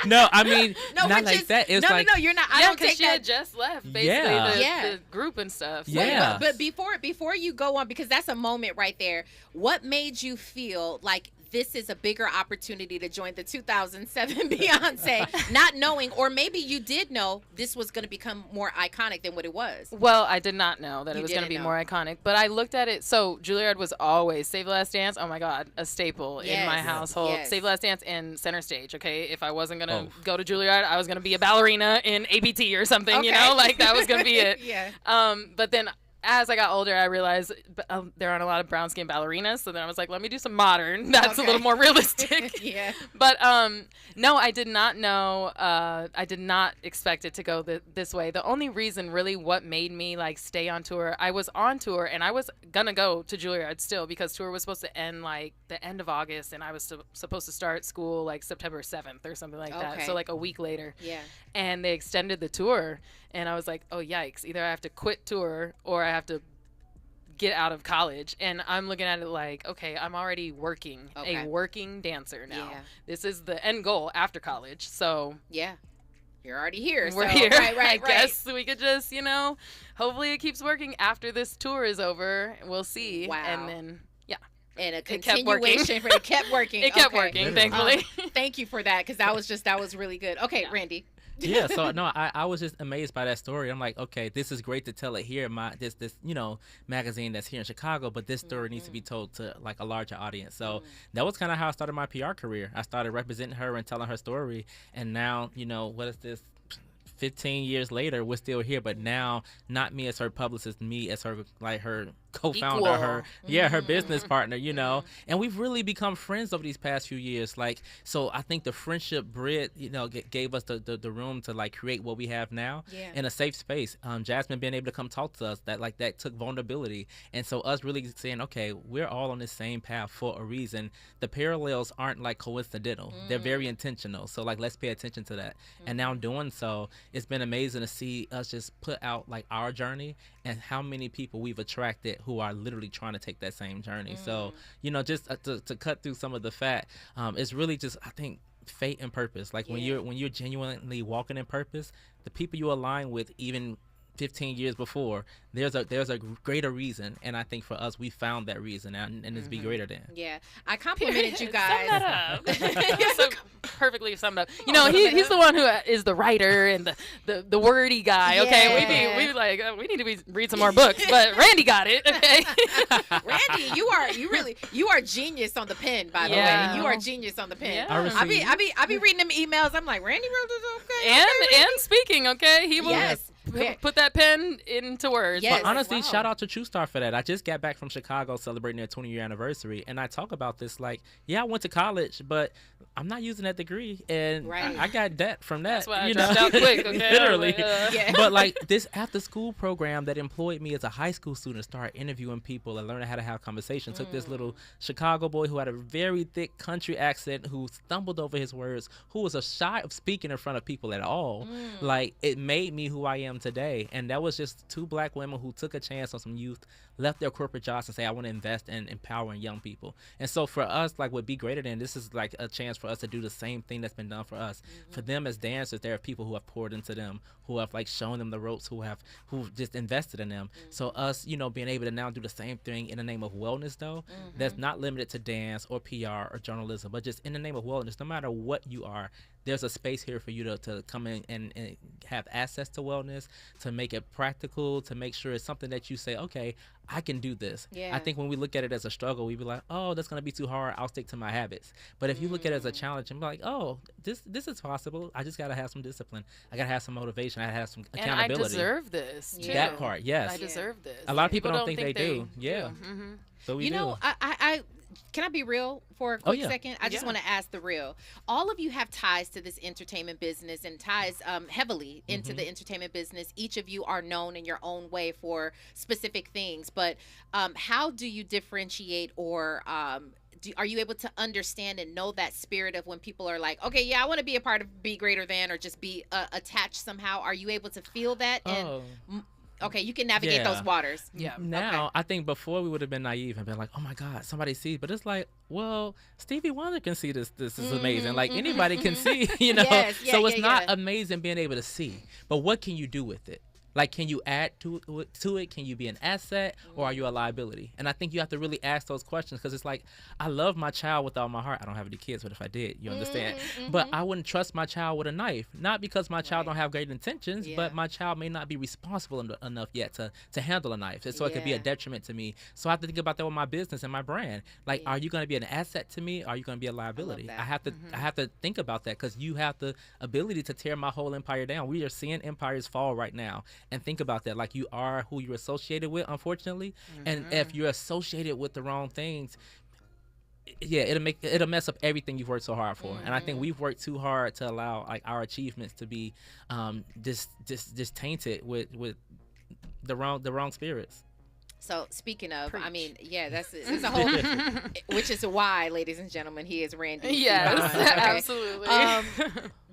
no, I mean No, not which like is- that. It's no, like you're not. I Yeah, don't because take she that. had just left, basically, Yeah. the group and stuff. Wait, Yeah. but before you go on, because that's a moment right there. What made you feel like this is a bigger opportunity to join the 2007 Beyonce, not knowing, or maybe you did know this was going to become more iconic than what it was? Well, I did not know that You it was going to didn't be know. more iconic, but I looked at it. So Juilliard was always Save the Last Dance. Oh my God, a staple in my Yes. household. Yes. Save the Last Dance and Center Stage. Okay, if I wasn't going to Oh. go to Juilliard, I was going to be a ballerina in ABT or something. You Okay. know, like that was going to be it. Yeah. But then as I got older, I realized there aren't a lot of brown skin ballerinas. So then I was like, let me do some modern. That's a Okay. little more realistic. Yeah. But no, I did not know. I did not expect it to go this way. The only reason, really, what made me like stay on tour, I was on tour and I was gonna go to Juilliard still because tour was supposed to end like the end of August and I was supposed to start school like September 7th or something like that. Okay. So like a week later. Yeah. And they extended the tour, and I was like, oh yikes! Either I have to quit tour or I have to get out of college. And I'm looking at it like, okay, I'm already working, Okay. a working dancer now. Yeah. This is the end goal after college. So Yeah. You're already here. we're so, here. Right. I guess we could just, hopefully it keeps working after this tour is over. We'll see. Wow. And then, yeah. And a It kept working. continuation. It kept working. It kept Okay. working, thankfully. Thank you for that, because that was really good. Okay, Randy. Yeah, so no, I was just amazed by that story. I'm like, okay, this is great to tell it here, this magazine that's here in Chicago, but this story needs to be told to like a larger audience. So that was kind of how I started my PR career. I started representing her and telling her story, and now what is this? 15 years later, we're still here, but now not me as her publicist, me as her co-founder, Equal. her business partner, and we've really become friends over these past few years. So I think the friendship bred, gave us the room to like create what we have now in a safe space. Jasmine being able to come talk to us, that took vulnerability, and so us really saying, okay, we're all on the same path for a reason. The parallels aren't like coincidental; they're very intentional. So like, let's pay attention to that. And now doing so, it's been amazing to see us just put out like our journey and how many people we've attracted who are literally trying to take that same journey. So, just to cut through some of the fat, it's really just, I think, fate and purpose. Like when Yeah. you're genuinely walking in purpose, the people you align with, even 15 years before, there's a greater reason, and I think for us we found that reason, and it's be greater than. Yeah, I complimented you guys. Sum that up. So perfectly summed up. You know, he's the one who is the writer and the wordy guy. Okay, we be like, we need to read some more books, but Randy got it. Okay, Randy, you are genius on the pen. By the Yeah. way, you are genius on the pen. Yeah. I be reading them emails. I'm like, Randy wrote this. Okay, and speaking. Okay, he will. Yes. Put that pen into words. Yes. But honestly, shout out to True Star for that. I just got back from Chicago celebrating their 20-year anniversary, and I talk about this like, yeah, I went to college, but I'm not using that degree, and Right. I got debt from that. That's why I dropped out quick. Okay, literally. Yeah. But like this after-school program that employed me as a high school student, start interviewing people and learning how to have conversations. Took this little Chicago boy who had a very thick country accent, who stumbled over his words, who was shy of speaking in front of people at all. Like it made me who I am today, and that was just two black women who took a chance on some youth, left their corporate jobs, and say, I want to invest in empowering young people. And so for us, like what Be Greater Than, this is like a chance for us to do the same thing that's been done for us. For them as dancers, there are people who have poured into them, who have like shown them the ropes, who just invested in them. So us, being able to now do the same thing in the name of wellness, though, that's not limited to dance or PR or journalism, but just in the name of wellness, no matter what you are, there's a space here for you to come in and have access to wellness, to make it practical, to make sure it's something that you say, okay, I can do this. Yeah. I think when we look at it as a struggle, we be like, oh, that's going to be too hard. I'll stick to my habits. But if you look at it as a challenge and be like, oh, this is possible. I just got to have some discipline. I got to have some motivation. I got to have some accountability. And I deserve this, too. That part, yes. I deserve this. A lot of people don't think they do. Yeah. Mm-hmm. So we do. I can I be real for a quick yeah. second? I just want to ask the real. All of you have ties to this entertainment business and ties heavily into the entertainment business. Each of you are known in your own way for specific things. But how do you differentiate or are you able to understand and know that spirit of when people are like, okay, yeah, I want to be a part of Be Greater Than or just be attached somehow? Are you able to feel that? Okay, you can navigate those waters. Yeah. Now, I think before we would have been naive and been like, oh my God, somebody sees. But it's like, well, Stevie Wonder can see this. This is amazing. Like anybody can see, Yes, yeah, so it's yeah, not yeah. amazing being able to see. But what can you do with it? Like, can you add to it? Can you be an asset, or are you a liability? And I think you have to really ask those questions, because it's like, I love my child with all my heart. I don't have any kids, but if I did, you understand. But I wouldn't trust my child with a knife, not because my child don't have great intentions, but my child may not be responsible enough yet to handle a knife. And so it could be a detriment to me. So I have to think about that with my business and my brand. Like, are you going to be an asset to me? Or are you going to be a liability? I have to think about that, because you have the ability to tear my whole empire down. We are seeing empires fall right now. And think about that, like you are who you're associated with, unfortunately. And if you're associated with the wrong things, it'll mess up everything you've worked so hard for. And I think we've worked too hard to allow like our achievements to be just tainted with the wrong spirits. So speaking of, I mean, it's a whole, which is why, ladies and gentlemen, he is Randy. Yes, absolutely.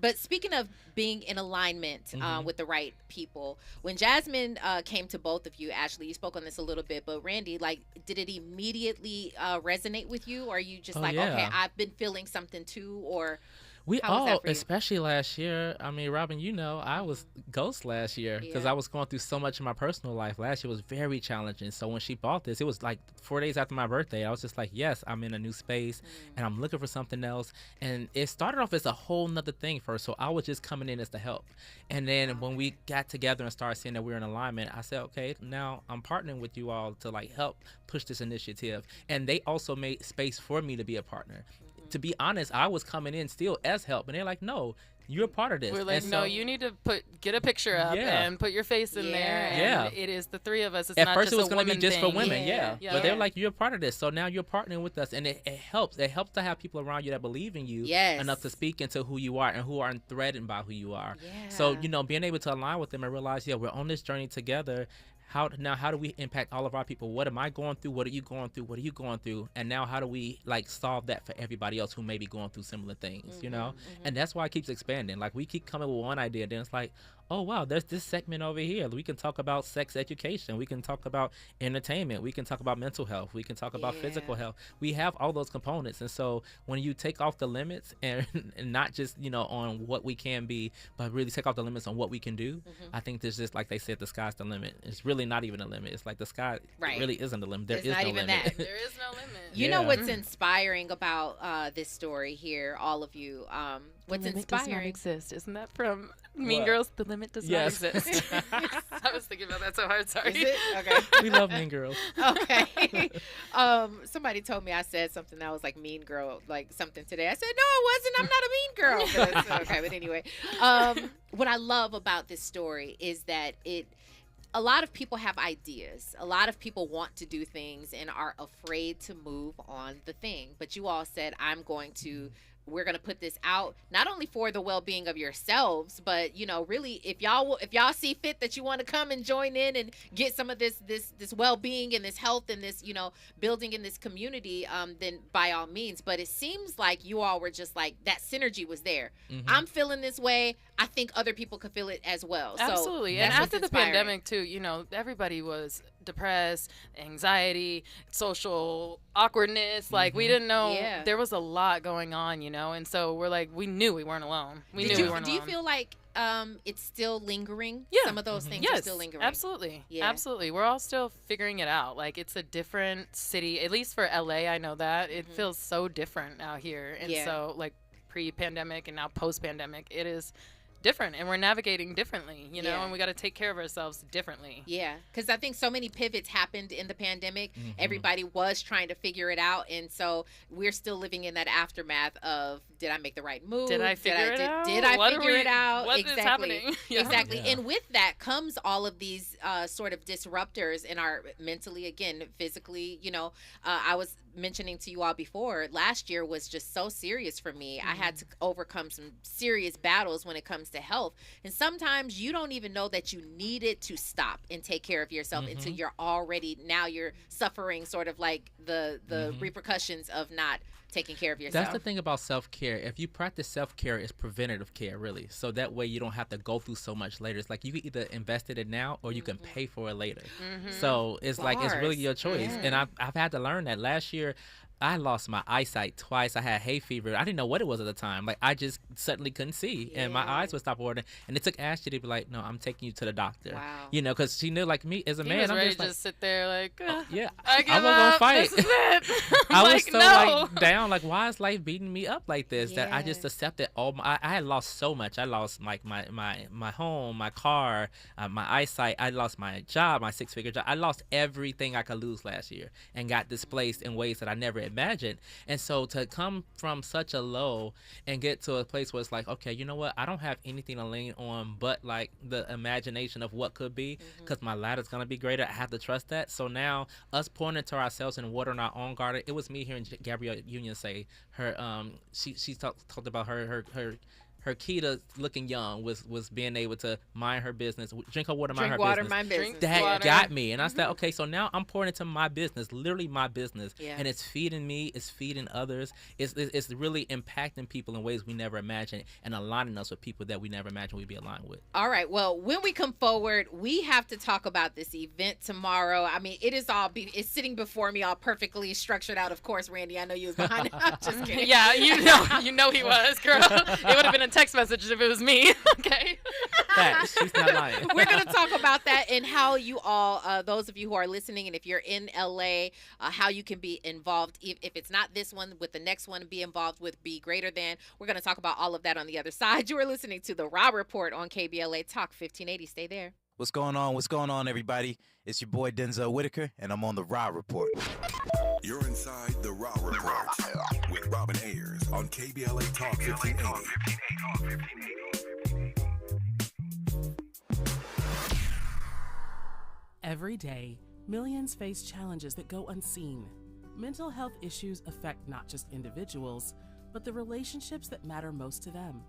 But speaking of being in alignment with the right people, when Jasmine came to both of you, Ashley, you spoke on this a little bit, but Randy, like, did it immediately resonate with you? Or are you just okay, I've been feeling something too, or... We all, especially last year, I mean, Robin, I was ghost last year because I was going through so much in my personal life. Last year was very challenging. So when she bought this, it was like 4 days after my birthday. I was just like, yes, I'm in a new space and I'm looking for something else. And it started off as a whole nother thing first. So I was just coming in as the help. And then when we got together and started seeing that we were in alignment, I said, okay, now I'm partnering with you all to like help push this initiative. And they also made space for me to be a partner. To be honest, I was coming in still as help, and they're like, no, you're a part of this. We're like, no, you need to get a picture up and put your face in there. And it is the three of us. It's at not first just it was going to be just for women, but they're like, you're a part of this, so now you're partnering with us, and it helps. It helps to have people around you that believe in you enough to speak into who you are and who aren't threatened by who you are. So being able to align with them and realize, we're on this journey together. How do we impact all of our people? What am I going through? What are you going through? What are you going through? And now how do we like solve that for everybody else who may be going through similar things, And that's why it keeps expanding. Like we keep coming with one idea, then it's like, oh wow, there's this segment over here. We can talk about sex education. We can talk about entertainment. We can talk about mental health. We can talk about physical health. We have all those components. And so when you take off the limits and not just, on what we can be, but really take off the limits on what we can do, I think there's just, like they said, the sky's the limit. It's really not even a limit. It's like the sky really isn't the limit. There is no limit. There is no limit. You know what's inspiring about this story here, all of you? What's the limit inspiring? does not exist. Isn't that from Mean What? Girls? The limit does not exist. I was thinking about that so hard. Sorry. Is it? Okay. We love Mean Girls. Okay. Somebody told me I said something that was like mean girl, like something today. I said, no, I wasn't. I'm not a mean girl. But okay, but anyway. What I love about this story is that a lot of people have ideas. A lot of people want to do things and are afraid to move on the thing. But you all said, we're going to put this out not only for the well-being of yourselves, but really if y'all see fit that you want to come and join in and get some of this well-being and this health and this building in this community, then by all means. But it seems like you all were just like that synergy was there. I'm feeling this way. I think other people could feel it as well. Absolutely. So and after the pandemic too, everybody was depressed, anxiety, social awkwardness. Like we didn't know there was a lot going on, and so we're like, we knew we weren't alone. We knew we weren't alone. Do you feel like it's still lingering? Yeah. Some of those things are still lingering. Absolutely. Yeah. Absolutely. We're all still figuring it out. Like it's a different city, at least for LA. I know that it feels so different out here. And so like pre-pandemic and now post-pandemic, it is different, and we're navigating differently, and we got to take care of ourselves differently. Yeah, because I think so many pivots happened in the pandemic. Everybody was trying to figure it out, and so we're still living in that aftermath of, did I make the right move? Did I figure it out? Did I figure it out? What exactly. is happening? Exactly. Yeah. And with that comes all of these sort of disruptors in our mentally, again, physically. I was mentioning to you all before, last year was just so serious for me. I had to overcome some serious battles when it comes to health, and sometimes you don't even know that you needed to stop and take care of yourself until you're suffering sort of like the repercussions of not taking care of yourself. That's the thing about self-care. If you practice self-care, it's preventative care, really. So that way you don't have to go through so much later. It's like you can either invest in it now or you can pay for it later. So it's like, it's really your choice. And I've had to learn that. Last year, I lost my eyesight twice. I had hay fever. I didn't know what it was at the time. Like, I just suddenly couldn't see, and my eyes would stop watering. And it took Ashley to be like, "No, I'm taking you to the doctor." Wow. Because she knew, like me as a man, was I'm ready just to like, just sit there like, yeah, I give wasn't gonna up. fight. This is it. I was like, so no. down. Like, why is life beating me up like this? That I just accepted all. I had lost so much. I lost like my home, my car, my eyesight. I lost my job, my 6-figure job. I lost everything I could lose last year, and got displaced in ways that I never imagined. And so to come from such a low and get to a place where it's like, okay, you know what? I don't have anything to lean on but like the imagination of what could be, because my ladder's going to be greater. I have to trust that. So now us pouring into ourselves and watering our own garden, it was me hearing Gabrielle Union say her, she talked about her key to looking young was being able to mind her business, drink her water, mind her business. Mind business. That got me. And I said, okay, so now I'm pouring into my business, literally my business. Yeah. And it's feeding me, it's feeding others. It's really impacting people in ways we never imagined, and aligning us with people that we never imagined we'd be aligned with. All right. Well, when we come forward, we have to talk about this event tomorrow. I mean, it's sitting before me all perfectly structured out. Of course, Randy, I know you was behind it. I'm just kidding. Yeah, you know he was, girl. It would have been a text message if it was me. Okay. She's not lying. We're going to talk about that and how you all, those of you who are listening, and if you're in LA, how you can be involved. If it's not this one, with the next one, be involved with Be Greater Than. We're going to talk about all of that on the other side. You are listening to The Raw Report on KBLA Talk 1580. Stay there. What's going on? What's going on, everybody? It's your boy Denzel Whitaker, and I'm on The Raw Report. You're inside The Raw Report with Robin Ayers on KBLA Talk 1580. Every day, millions face challenges that go unseen. Mental health issues affect not just individuals, but the relationships that matter most to them.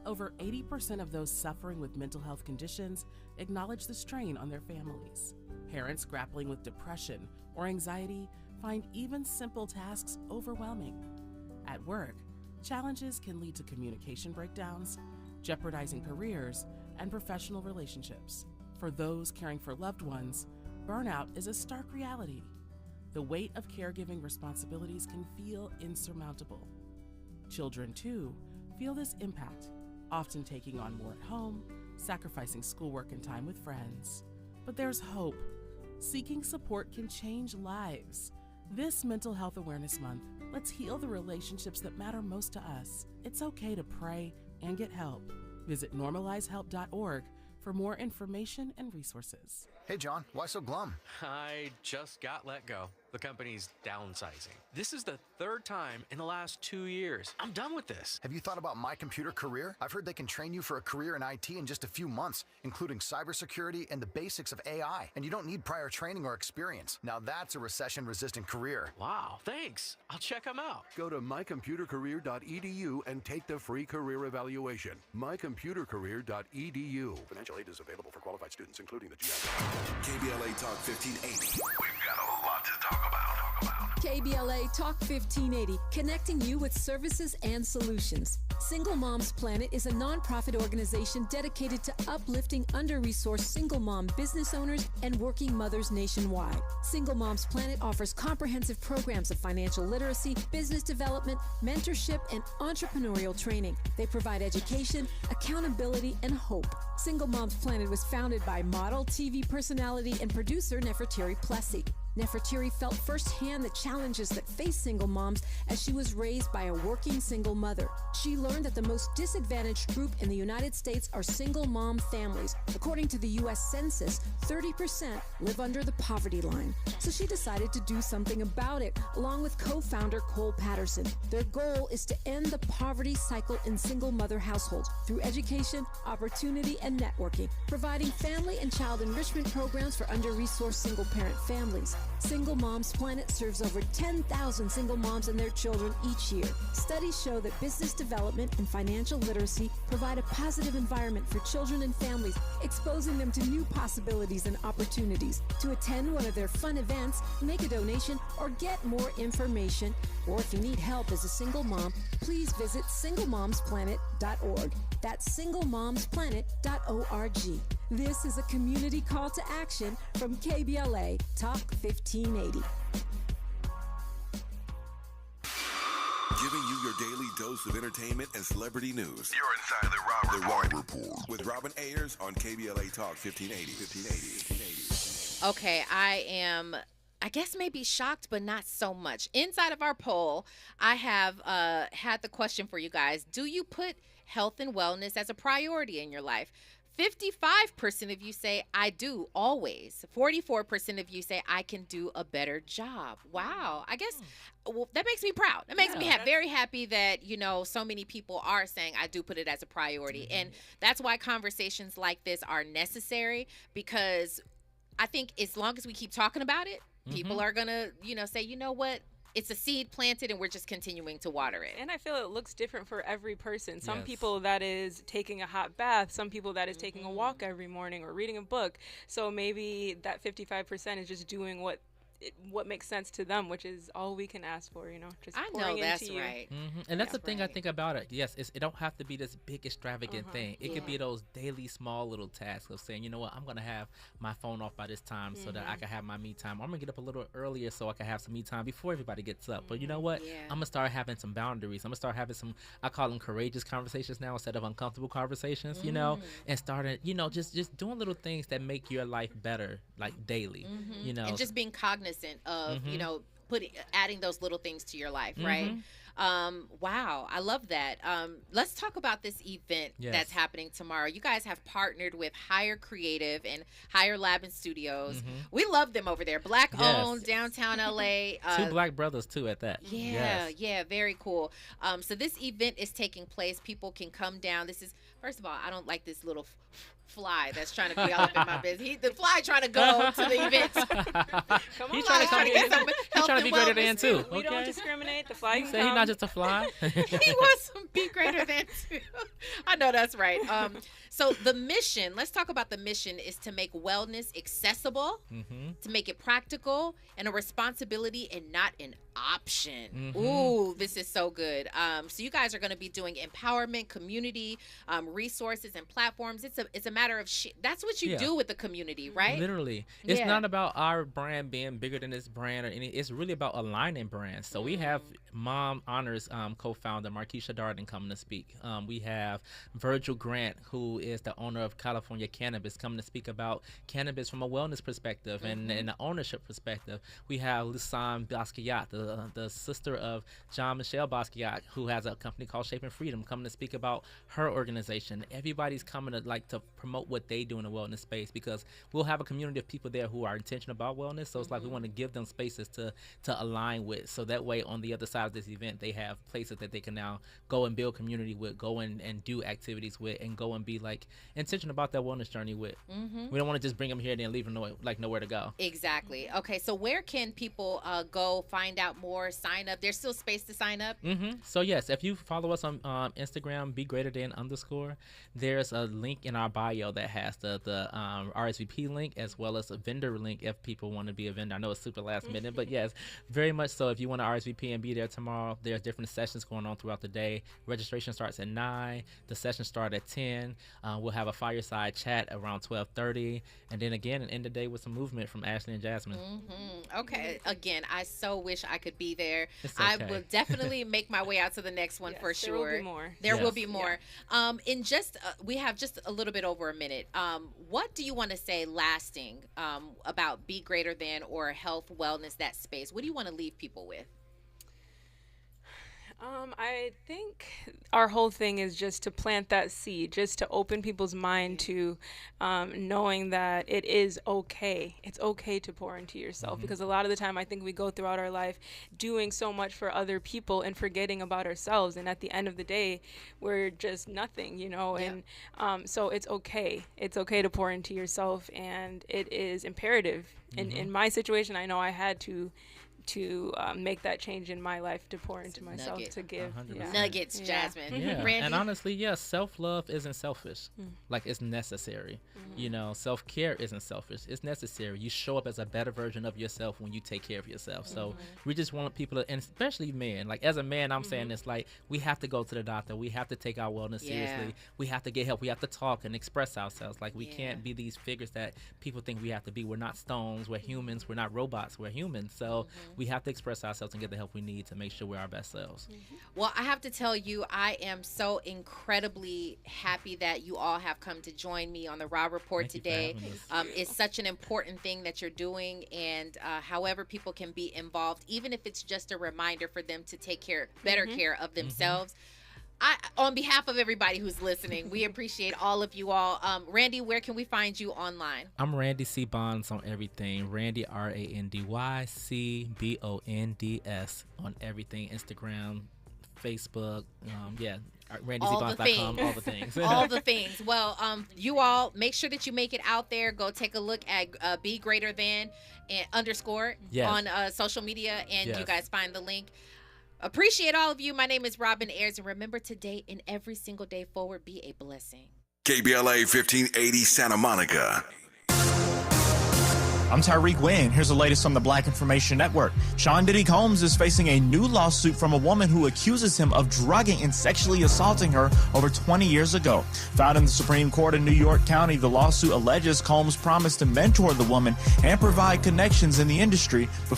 Over 80% of those suffering with mental health conditions acknowledge the strain on their families. Parents grappling with depression or anxiety find even simple tasks overwhelming. At work, challenges can lead to communication breakdowns, jeopardizing careers, and professional relationships. For those caring for loved ones, burnout is a stark reality. The weight of caregiving responsibilities can feel insurmountable. Children, too, feel this impact, often taking on more at home, sacrificing schoolwork and time with friends. But there's hope. Seeking support can change lives. This Mental Health Awareness Month, let's heal the relationships that matter most to us. It's okay to pray and get help. Visit normalizehelp.org for more information and resources. Hey, John, why so glum? I just got let go. The company's downsizing. This is the third time in the last 2 years. I'm done with this. Have you thought about My Computer Career? I've heard they can train you for a career in IT in just a few months, including cybersecurity and the basics of AI. And you don't need prior training or experience. Now that's a recession-resistant career. Wow, thanks. I'll check them out. Go to mycomputercareer.edu and take the free career evaluation. mycomputercareer.edu. Financial aid is available for qualified students, including the GI. KBLA Talk 1580. We've got a lot to talk about. KBLA Talk 1580, connecting you with services and solutions. Single Moms Planet is a nonprofit organization dedicated to uplifting under-resourced single mom business owners and working mothers nationwide. Single Moms Planet offers comprehensive programs of financial literacy, business development, mentorship, and entrepreneurial training. They provide education, accountability, and hope. Single Moms Planet was founded by model, TV personality, and producer Nefertiri Plessy. Nefertiri felt firsthand the challenges that face single moms as she was raised by a working single mother. She learned that the most disadvantaged group in the United States are single mom families. According to the U.S. Census, 30% live under the poverty line. So she decided to do something about it, along with co-founder Cole Patterson. Their goal is to end the poverty cycle in single mother households through education, opportunity, and networking, providing family and child enrichment programs for under-resourced single-parent families. Single Moms Planet serves over 10,000 single moms and their children each year. Studies show that business development and financial literacy provide a positive environment for children and families, exposing them to new possibilities and opportunities. To attend one of their fun events, make a donation, or get more information, or if you need help as a single mom, please visit singlemomsplanet.org. That's singlemomsplanet.org. This is a community call to action from KBLA Talk 1580. Giving you your daily dose of entertainment and celebrity news. You're inside the Rob Report. With Robin Ayers on KBLA Talk 1580. Okay, I guess maybe shocked, but not so much. Inside of our poll, I have had the question for you guys. Do you put health and wellness as a priority in your life? 55% of you say, I do, always. 44% of you say, I can do a better job. Wow. I guess that makes me proud. It makes me very happy that, so many people are saying, I do put it as a priority. And that's why conversations like this are necessary, because I think as long as we keep talking about it, people are going to, say, you know what? It's a seed planted and we're just continuing to water it. And I feel it looks different for every person. Some people that is taking a hot bath, some people that is taking a walk every morning or reading a book. So maybe that 55% is just doing what makes sense to them, which is all we can ask for, just pouring into you. Right. And that's the thing I think about it. Yes, it don't have to be this big extravagant thing. It could be those daily small little tasks of saying, you know what, I'm going to have my phone off by this time so that I can have my me time. I'm going to get up a little earlier so I can have some me time before everybody gets up. But you know what? I'm going to start having some boundaries. I'm going to start having some, I call them courageous conversations now instead of uncomfortable conversations, and starting, just doing little things that make your life better, like daily, And just being cognizant of adding those little things to your life, right? Wow, I love that. Let's talk about this event that's happening tomorrow. You guys have partnered with Higher Creative and Higher Lab and Studios. We love them over there. Black owned, downtown LA. Two black brothers too at that. Yeah, very cool. So this event is taking place. People can come down. This is, first of all, I don't like this little fly that's trying to be all up in my business. The fly trying to go to the event. He's trying to be greater than too. We don't discriminate. The fly can Say he's not just a fly. He wants to be greater than too. I know that's right. So the mission, let's talk about the mission, is to make wellness accessible, to make it practical and a responsibility and not an option. Ooh, this is so good. So you guys are going to be doing empowerment, community resources, and platforms. It's a matter of that's what you do with the community, right? Literally, it's not about our brand being bigger than this brand or any. It's really about aligning brands. So we have Mom Honors co-founder Markeisha Darden coming to speak. We have Virgil Grant, who is the owner of California Cannabis, coming to speak about cannabis from a wellness perspective and the ownership perspective. We have Lisanne Basquiat, the sister of Jean-Michel Basquiat, who has a company called Shaping Freedom, coming to speak about her organization. Everybody's coming to promote what they do in the wellness space, because we'll have a community of people there who are intentional about wellness. So it's like we want to give them spaces to align with, so that way on the other side of this event they have places that they can now go and build community with, go and do activities with, and go and be like intentional about their wellness journey with. We don't want to just bring them here and then leave them nowhere to go. Exactly. Okay, so where can people go find out more, sign up? There's still space to sign up? So yes, if you follow us on Instagram, _, there's a link in our bio that has the RSVP link as well as a vendor link if people want to be a vendor. I know it's super last minute, but yes, very much so. If you want to RSVP and be there tomorrow, there's different sessions going on throughout the day. Registration starts at 9. The sessions start at 10. We'll have a fireside chat around 12:30, and then again end the day with some movement from Ashley and Jasmine. Okay, again, I so wish I could be there. It's I okay. will definitely make my way out to the next one for sure. There will be more. There will be more. In just we have just a little bit over a minute. What do you want to say lasting about Be Greater Than or health, wellness, that space? What do you want to leave people with? I think our whole thing is just to plant that seed, just to open people's mind to knowing that it is okay. It's okay to pour into yourself, because a lot of the time I think we go throughout our life doing so much for other people and forgetting about ourselves. And at the end of the day, we're just nothing, you know. And so it's okay. It's okay to pour into yourself, and it is imperative. In my situation, I know I had to make that change in my life, to pour into myself, to give. Nuggets, Jasmine. Randy? And honestly, self-love isn't selfish. Like, it's necessary. You know, self-care isn't selfish. It's necessary. You show up as a better version of yourself when you take care of yourself. So we just want people to, and especially men, like as a man, I'm saying this, like, we have to go to the doctor. We have to take our wellness seriously. We have to get help. We have to talk and express ourselves. Like, we can't be these figures that people think we have to be. We're not stones. We're humans. We're not robots. We're humans. So we have to express ourselves and get the help we need to make sure we're our best selves. Well, I have to tell you, I am so incredibly happy that you all have come to join me on the Raw Report today. It's such an important thing that you're doing, and however people can be involved, even if it's just a reminder for them to take better care of themselves. On behalf of everybody who's listening, we appreciate all of you all. Randy, where can we find you online? I'm Randy C. Bonds on everything. Randy, RandyCBonds on everything. Instagram, Facebook, RandyCBonds.com, all the things. All the things. Well, you all make sure that you make it out there. Go take a look at Be Greater Than _ on social media, and you guys find the link. Appreciate all of you. My name is Robin Ayers, and remember, today and every single day forward, be a blessing. KBLA 1580 Santa Monica. I'm Tyreek Wynn. Here's the latest on the Black Information Network. Sean Diddy Combs is facing a new lawsuit from a woman who accuses him of drugging and sexually assaulting her over 20 years ago. Found in the Supreme Court in New York County, the lawsuit alleges Combs promised to mentor the woman and provide connections in the industry before